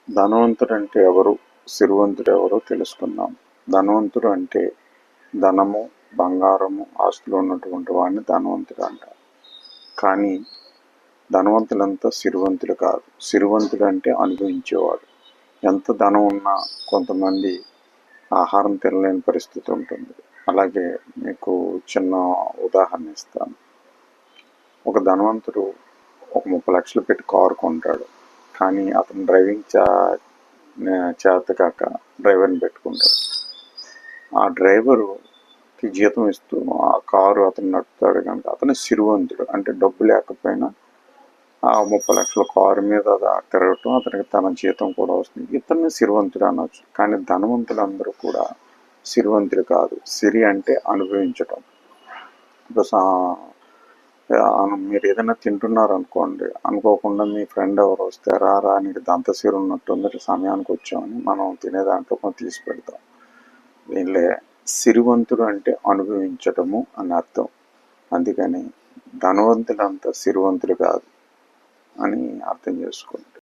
ధనవంతుడు అంటే ఎవరు, సిరివంతుడు ఎవరో తెలుసుకుందాం. ధనవంతుడు అంటే ధనము, బంగారము, ఆస్తులు ఉన్నటువంటి వాడిని ధనవంతుడు అంటారు. కానీ ధనవంతులంతా సిరివంతులు కాదు. సిరివంతుడు అంటే అనుభవించేవాడు. ఎంత ధనం ఉన్నా కొంతమంది ఆహారం తినలేని పరిస్థితి ఉంటుంది. అలాగే మీకు చిన్న ఉదాహరణ ఇస్తాను. ఒక ధనవంతుడు ఒక 30 లక్షలు పెట్టి కారు కొంటాడు. కానీ అతను డ్రైవింగ్ చేతకాక డ్రైవర్ని పెట్టుకుంటాడు. ఆ డ్రైవరుకి జీతం ఇస్తూ ఆ కారు అతను నడుపుతాడు కనుక అతను సిరివంతుడు. అంటే డబ్బు లేకపోయినా ఆ 30 లక్షల కారు మీద తిరగటం అతనికి తన జీతం కూడా వస్తుంది. ఇతన్ని సిరివంతుడు అనొచ్చు. కానీ ధనవంతులందరూ కూడా సిరివంతులు కాదు. సిరి అంటే అనుభవించటం. ఇప్పుడు మీరు ఏదైనా తింటున్నారు అనుకోండి, అనుకోకుండా మీ ఫ్రెండ్ ఎవరు వస్తే రా నీకు దంతసిరి ఉన్నట్టుంది సమయానికి వచ్చామని మనం తినే దాంట్లో కొంచెం తీసి పెడతాం. దీనిలో సిరివంతుడు అంటే అనుభవించటము అని అర్థం. అందుకని ధనవంతులంతా సిరివంతులు కాదు అని అర్థం చేసుకోండి.